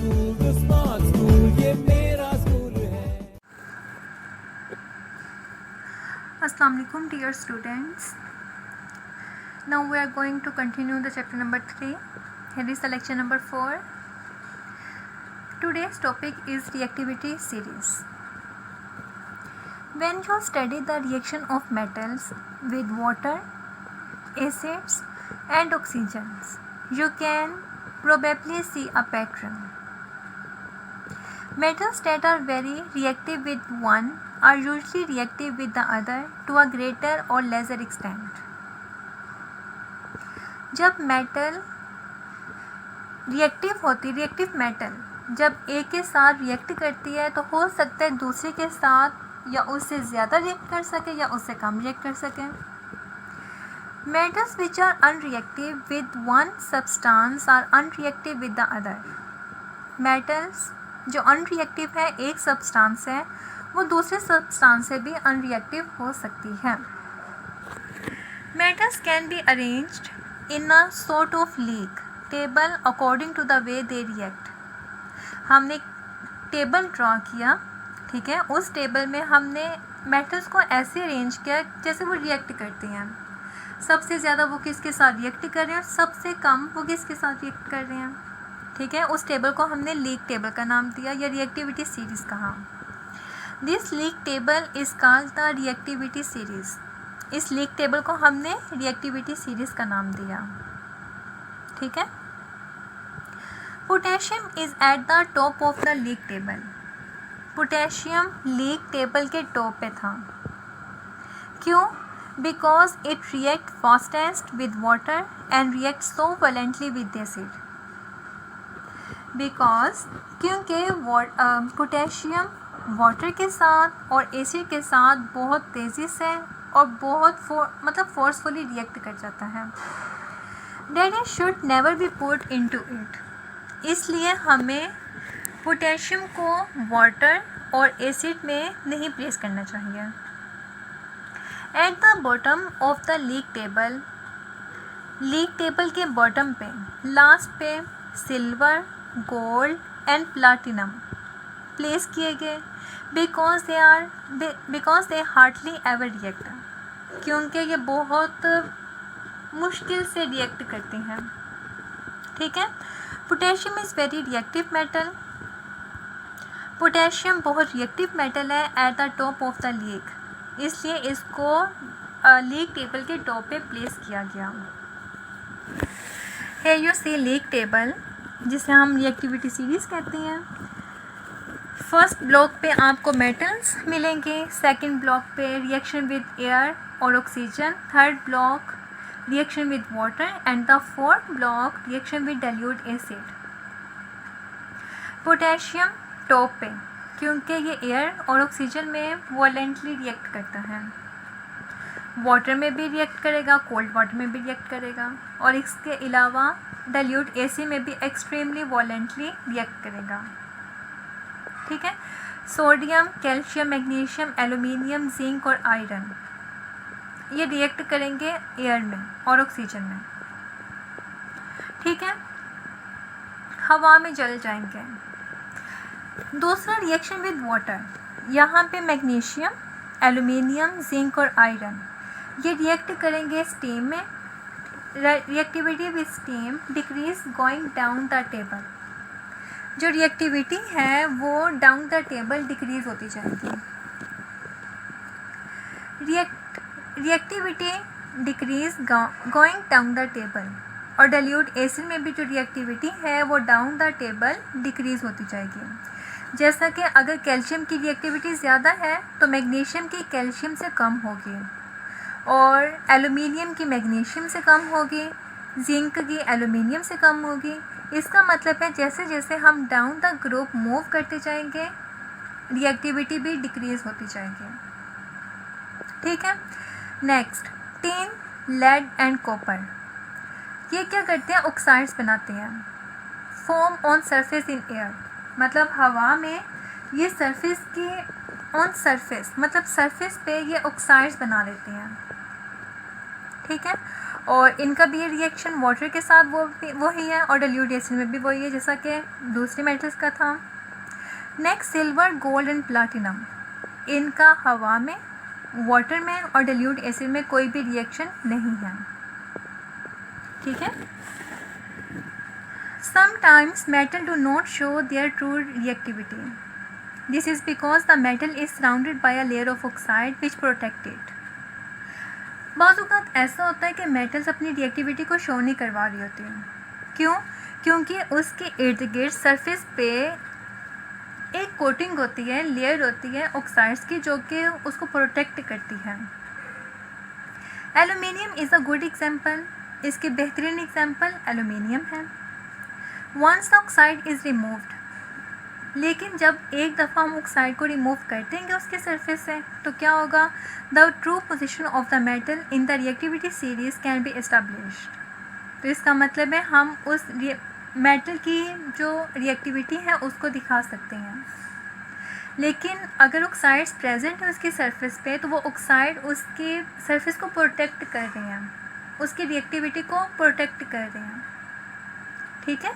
Smart school, ये मेरा school है। Assalamu alaikum dear students. Now we are going to continue the chapter number 3. Here is the lecture number 4. Today's topic is reactivity series. When you study the reaction of metals with water, acids and oxygens, you can probably see a pattern. Metals that are very reactive with one are usually reactive with the other to a greater or lesser extent. जब metal reactive metal जब एक के साथ react करती है तो हो सकता है दूसरे के साथ या उससे ज़्यादा रिएक्ट कर सके या उससे कम रिएक्ट कर सके. Metals which are unreactive with one substance are unreactive with the other. Metals जो अनरिएक्टिव है एक सब्सटेंस है वो दूसरे सब्सटेंस से भी अनरिएक्टिव हो सकती है. Metals can be arranged in a sort of league table according to the way they react. हमने एक टेबल ड्रॉ किया, ठीक है. उस टेबल में हमने मेटल्स को ऐसे अरेंज किया जैसे वो रिएक्ट करते हैं. सबसे ज़्यादा वो किसके साथ रिएक्ट कर रहे हैं और सबसे कम वो किसके साथ रिएक्ट कर रहे हैं, ठीक है. उस टेबल को हमने लीग टेबल का नाम दिया या रिएक्टिविटी सीरीज़ कहा. This league table is called the reactivity series. इस लीग टेबल को हमने रिएक्टिविटी सीरीज़ का नाम दिया, ठीक है. Potassium is at the top of the league table. Potassium league table के टॉप पे था. क्यों? Because it react fastest with water and react so violently with acid. Because क्योंकि पोटेशियम वाटर के साथ और एसिड के साथ बहुत तेज़ी से और बहुत फोर्सफुली रिएक्ट कर जाता है. That it should never be put into it. इसलिए हमें पोटेशियम को वाटर और एसिड में नहीं प्लेस करना चाहिए. At the bottom of the league table के बॉटम पे लास्ट पे silver, gold and platinum place किए गए. Because they hardly ever react. क्योंकि ये बहुत मुश्किल से रिएक्ट करते हैं, ठीक है. Potassium is very reactive metal. Potassium बहुत रिएक्टिव मेटल है at the top of the league. इसलिए इसको लीग टेबल के टॉप पे प्लेस किया गया. है यू सी लीग टेबल जिसे हम रिएक्टिविटी सीरीज़ कहते हैं. फर्स्ट ब्लॉक पे आपको मेटल्स मिलेंगे, सेकंड ब्लॉक पे रिएक्शन विद एयर और oxygen, third block reaction with water and the fourth block reaction with dilute acid. Potassium top पे क्योंकि ये एयर और ऑक्सीजन में वॉलेंटली रिएक्ट करता है. वाटर में भी रिएक्ट करेगा, कोल्ड वाटर में भी रिएक्ट करेगा और इसके अलावा डाइल्यूट एसिड में भी एक्सट्रीमली वॉलेंटली रिएक्ट करेगा, ठीक है. Sodium, calcium, magnesium, aluminium, zinc और आयरन ये रिएक्ट करेंगे एयर में और ऑक्सीजन में, ठीक है. हवा में जल जाएंगे. दूसरा रिएक्शन विद वाटर. यहाँ पे मैग्नीशियम, एल्यूमिनियम, जिंक और आयरन ये रिएक्ट करेंगे स्टीम में. Reactivity with steam decrease going down the table. जो रिएक्टिविटी है वो डाउन द टेबल डिक्रीज होती जाएगी. Reactivity decrease going down the table और डाइल्यूट एसिड में भी जो रिएक्टिविटी है वो डाउन द टेबल डिक्रीज होती जाएगी. जैसा कि अगर कैल्शियम की रिएक्टिविटी ज़्यादा है तो मैग्नीशियम की कैल्शियम से कम होगी और एल्यूमिनियम की मैग्नीशियम से कम होगी, जिंक की एल्यूमिनियम से कम होगी. इसका मतलब है जैसे जैसे हम डाउन द ग्रुप मूव करते जाएंगे रिएक्टिविटी भी डिक्रीज होती जाएगी, ठीक है. Next, tin, lead and copper ये क्या करते हैं? ऑक्साइड्स बनाते हैं. Form on surface in air मतलब हवा में ये सरफेस की ऑन सरफेस मतलब सरफेस पे ये ऑक्साइड्स बना लेते हैं, ठीक है. और इनका भी रिएक्शन वाटर के साथ वो ही है और डाइल्यूट एसिड में भी वही है जैसा कि दूसरी मेटल्स का था। Next silver, gold and platinum, इनका हवा में, वाटर में और डाइल्यूट एसिड में कोई भी रिएक्शन नहीं है। ठीक है। Sometimes metal do not show their true reactivity. This is because the metal is surrounded by a layer of oxide which protect it. बाज़ औक़ात ऐसा होता है कि मेटल्स अपनी रिएक्टिविटी को शो नहीं करवा रही होती हैं। क्यों? क्योंकि उसके इर्द गिर्द सरफेस पे एक कोटिंग होती है, लेयर होती है ऑक्साइड्स की, जो कि उसको प्रोटेक्ट करती है। Aluminium is a good example, इसके बेहतरीन एग्जांपल एलुमिनियम है। Once the oxide is removed, लेकिन जब एक दफ़ा हम ऑक्साइड को रिमूव कर देंगे उसके सरफेस से तो क्या होगा? The true position of the metal in the reactivity series can be established. तो इसका मतलब है हम उस मेटल की जो रिएक्टिविटी है उसको दिखा सकते हैं। लेकिन अगर ऑक्साइड्स प्रेजेंट है उसकी सरफेस पे तो वो ऑक्साइड उसके सरफेस को प्रोटेक्ट कर रहे हैं, उसकी रिएक्टिविटी को प्रोटेक्ट कर रहे हैं। ठीक है।